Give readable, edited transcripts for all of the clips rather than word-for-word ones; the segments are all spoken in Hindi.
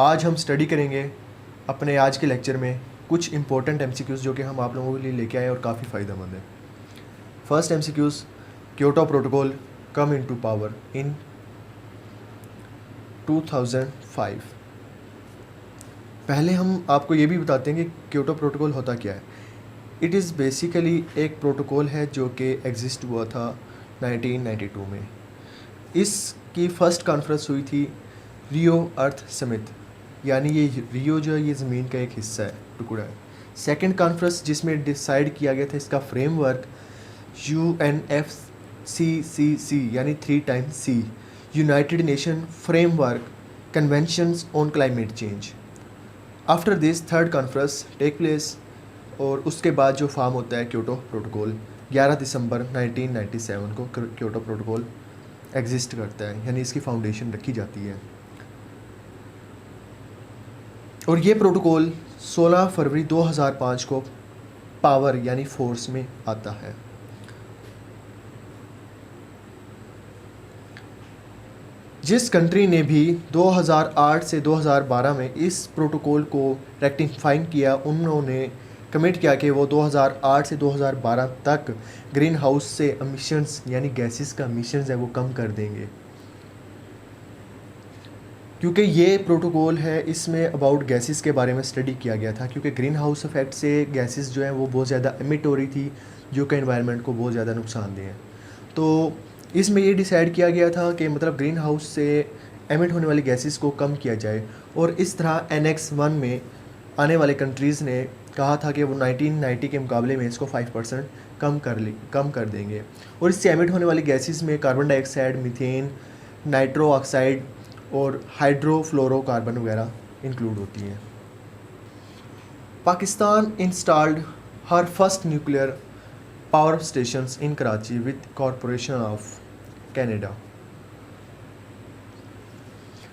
आज हम स्टडी करेंगे अपने आज के लेक्चर में कुछ इंपॉर्टेंट एमसीक्यूज़ जो कि हम आप लोगों के लिए लेके आए और काफ़ी फ़ायदेमंद है। First MCQs, Kyoto protocol come into power in 2005। पहले हम आपको ये भी बताते हैं कि क्योटो प्रोटोकॉल होता क्या है। इट इज़ बेसिकली एक प्रोटोकॉल है जो कि एग्जिस्ट हुआ था 1992 में। इसकी फ़र्स्ट कॉन्फ्रेंस हुई थी रियो अर्थ समिट, यानी ये रियो जो है ये ज़मीन का एक हिस्सा है, टुकड़ा है। सेकंड कॉन्फ्रेंस जिसमें डिसाइड किया गया था इसका फ्रेमवर्क UNFCCC यानी 3 times C, United Nation framework conventions on climate change. After this third conference take place और उसके बाद जो फॉर्म होता है क्योटो प्रोटोकॉल 11 दिसंबर 1997 को क्योटो प्रोटोकॉल एग्जिस्ट करता है, यानी इसकी फाउंडेशन रखी जाती है। और ये प्रोटोकॉल 16 फरवरी 2005 को पावर यानी फोर्स में आता है। जिस कंट्री ने भी 2008 से 2012 में इस प्रोटोकॉल को रेक्टिफाइंग किया, उन्होंने कमिट किया कि वो 2008 से 2012 तक ग्रीन हाउस से एमिशंस यानी गैसेस का एमिशंस है वो कम कर देंगे। क्योंकि ये प्रोटोकॉल है, इसमें अबाउट गैसेस के बारे में स्टडी किया गया था, क्योंकि ग्रीन हाउस इफेक्ट से गैसेस जो हैं वो बहुत ज़्यादा एमिट हो रही थी जो कि एनवायरनमेंट को बहुत ज़्यादा नुकसानदेह है। तो इसमें ये डिसाइड किया गया था कि मतलब ग्रीन हाउस से एमिट होने वाली गैसेस को कम किया जाए, और इस तरह Annex 1 में आने वाले कंट्रीज़ ने कहा था कि वो 1990 के मुकाबले में इसको 5% कम कर देंगे। और इससे एमिट होने वाली गैसेस में carbon dioxide, methane, nitro oxide और हाइड्रोफ्लोरोकार्बन वगैरह इंक्लूड होती हैं। Pakistan installed her first nuclear power stations in Karachi with corporation of Canada.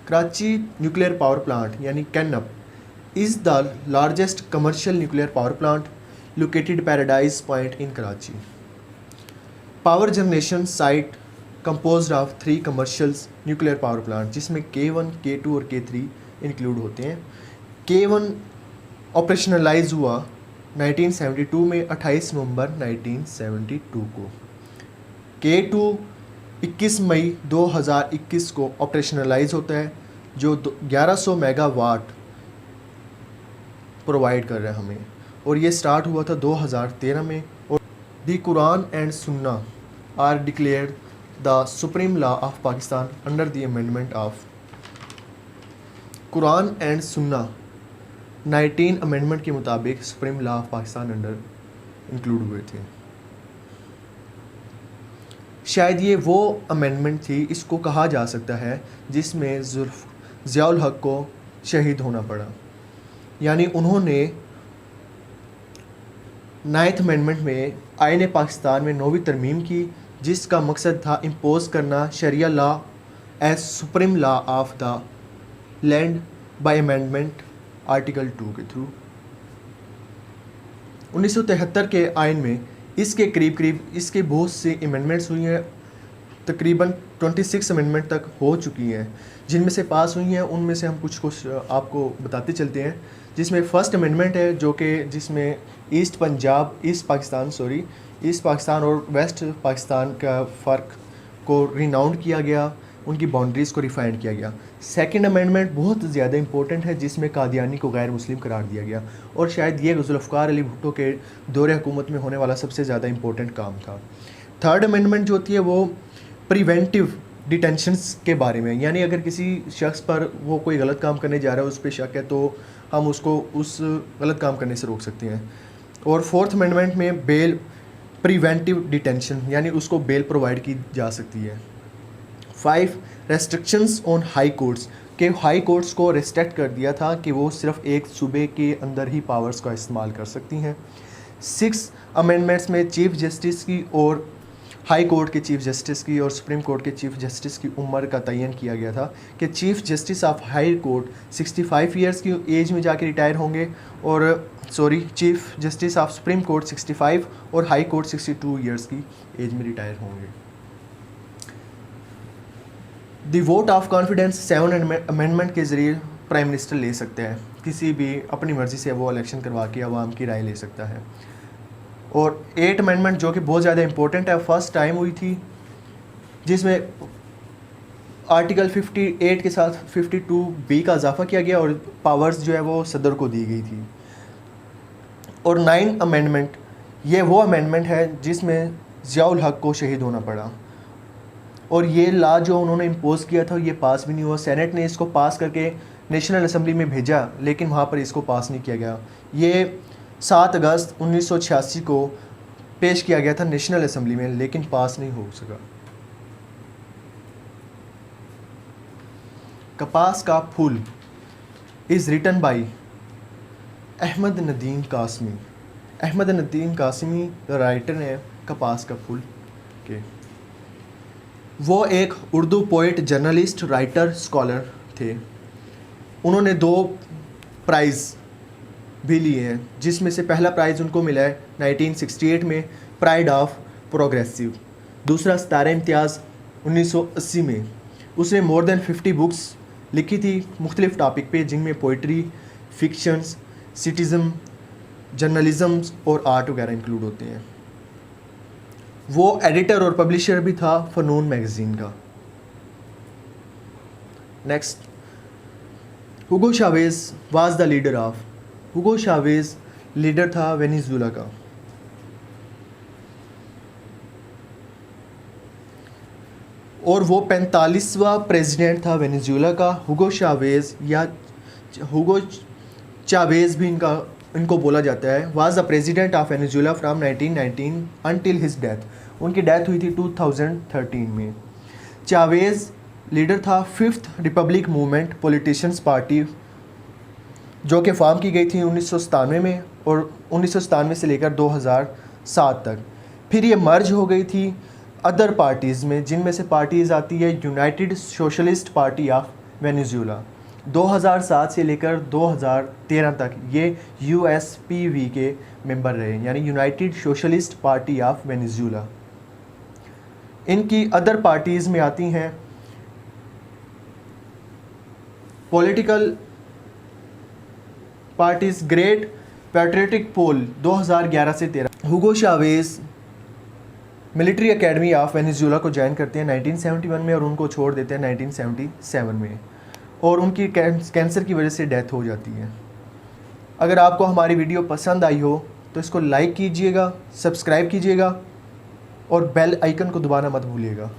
Karachi nuclear power plant यानी KANUPP is the largest commercial nuclear power plant located paradise point in Karachi. Power generation site composed of 3 commercial nuclear power plant, जिसमें K1, K2 और K3 इंक्लूड होते हैं। K1 ऑपरेशनलाइज हुआ 1972 में 28 नवंबर 1972 को। K2 21 मई 2021 को ऑपरेशनलाइज होता है, जो 1100 मेगावाट प्रोवाइड कर रहा है हमें, और ये स्टार्ट हुआ था 2013 में। और the Quran and Sunnah are declared the supreme law of Pakistan under the amendment of Quran and Sunnah 19 amendment के मुताबिक supreme law of Pakistan under include हुए थे। शायद ये वो अमेंडमेंट थी, इसको कहा जा सकता है, जिसमें ज़ियाउल हक को शहीद होना पड़ा। यानी उन्होंने 9th अमेंडमेंट में आईन पाकिस्तान में 9वीं तरमीम की, जिसका मकसद था इम्पोज करना शरिया law as supreme law of the land by amendment article 2 के थ्रू। 1973 के आइन में इसके करीब इसके बहुत से अमेंडमेंट्स हुई हैं, तकरीबन 26 अमेंडमेंट तक हो चुकी हैं। जिनमें से पास हुई हैं उनमें से हम कुछ आपको बताते चलते हैं। जिसमें फ़र्स्ट अमेंडमेंट है जो कि जिसमें ईस्ट पाकिस्तान और वेस्ट पाकिस्तान का फ़र्क को रिनाउंड किया गया, उनकी बाउंड्रीज़ को रिफाइंड किया गया। सेकंड अमेंडमेंट बहुत ज़्यादा इंपॉर्टेंट है, जिसमें कादियानी को गैर मुस्लिम करार दिया गया, और शायद ये जुल्फ़िकार अली भुट्टो के दौरे हुकूमत में होने वाला सबसे ज़्यादा इंपॉर्टेंट काम था। थर्ड अमेंडमेंट जो होती है वो प्रिवेंटिव डिटेंशंस के बारे में, यानी अगर किसी शख्स पर वो कोई गलत काम करने जा रहा है, उस पर शक है, तो हम उसको उस गलत काम करने से रोक सकते हैं। और फोर्थ अमेंडमेंट में बेल प्रिवेंटिव डिटेंशन, यानी उसको बेल प्रोवाइड की जा सकती है। 5 रेस्ट्रिक्शंस ऑन हाई कोर्ट्स, के हाई कोर्ट्स को रिस्ट्रिक्ट कर दिया था कि वो सिर्फ एक सूबे के अंदर ही पावर्स का इस्तेमाल कर सकती हैं। 6 अमेंडमेंट्स में चीफ जस्टिस की और हाई कोर्ट के चीफ जस्टिस की और सुप्रीम कोर्ट के चीफ जस्टिस की उम्र का तयन किया गया था कि chief justice of high court 65 years की एज में जाके रिटायर होंगे, और chief justice of supreme court 65 और हाई कोर्ट 62 ईयर्स की एज में रिटायर होंगे। The vote of confidence 7 amendment के ज़रिए प्राइम मिनिस्टर ले सकता है, किसी भी अपनी मर्ज़ी से वो इलेक्शन करवा के आवाम की राय ले सकता है। और 8 अमेंडमेंट जो कि बहुत ज़्यादा इंपॉर्टेंट है, फर्स्ट टाइम हुई थी, जिसमें आर्टिकल 58 के साथ 52B का इजाफा किया गया और पावर्स जो है वो सदर को दी गई थी। और 9 अमेंडमेंट, ये वो अमेंडमेंट है जिसमें ज़ियाउल हक को शहीद होना पड़ा, और ये लॉ जो उन्होंने इम्पोज़ किया था ये पास भी नहीं हुआ। सेनेट ने इसको पास करके नेशनल असेंबली में भेजा, लेकिन वहाँ पर इसको पास नहीं किया गया। ये 7 अगस्त 1986 को पेश किया गया था नेशनल असेंबली में, लेकिन पास नहीं हो सका। Kapas ka Phool is written by Ahmad Nadeem Qasmi. Ahmad Nadeem Qasmi writer है कपास का फूल के। वो एक Urdu poet, journalist, writer, scholar थे। उन्होंने 2 प्राइज़ भी लिए हैं, जिसमें से पहला प्राइज़ उनको मिला है 1968 में, प्राइड ऑफ प्रोग्रेसिव। दूसरा सितारे इम्तियाज़ 1980 में। उसने मोर देन 50 बुक्स लिखी थी मुख्तलिफ टॉपिक पे, जिनमें पोइट्री, फिक्शंस, सिटिज़म, जर्नलिज़म और आर्ट वगैरह इंक्लूड होते हैं। वो एडिटर और पब्लिशर भी था फ़नून मैगज़ीन का। Next, Hugo Chavez was the leader of. Hugo Chavez leader था वेनेजुएला का। और वो 45वां प्रेसिडेंट था वेनेजुएला का। हुगो चावेज़ या हुगो चावेज़ भी इनको बोला जाता है, was the president of Venezuela from 1919 until his death. उनकी डेथ हुई थी 2013 में। चावेज़ लीडर था 5th Republic movement politicians party, जो कि फॉर्म की गई थी 1997 में, और 1997 से लेकर 2007 तक। फिर ये मर्ज हो गई थी अदर पार्टीज़ में, जिनमें से पार्टीज़ आती है United socialist party of Venezuela. 2007 से लेकर 2013 तक ये USPV के मेंबर रहे, यानी United socialist party of Venezuela. इनकी अदर पार्टीज़ में आती हैं पॉलिटिकल पार्टीज़, ग्रेट पैट्रियटिक पोल 2011 से 13। हुगो Chavez military academy of Venezuela को ज्वाइन करते हैं 1971 में, और उनको छोड़ देते हैं 1977 में, और उनकी कैंसर की वजह से डेथ हो जाती है। अगर आपको हमारी वीडियो पसंद आई हो तो इसको लाइक कीजिएगा, सब्सक्राइब कीजिएगा और बेल आइकन को दबाना मत भूलिएगा।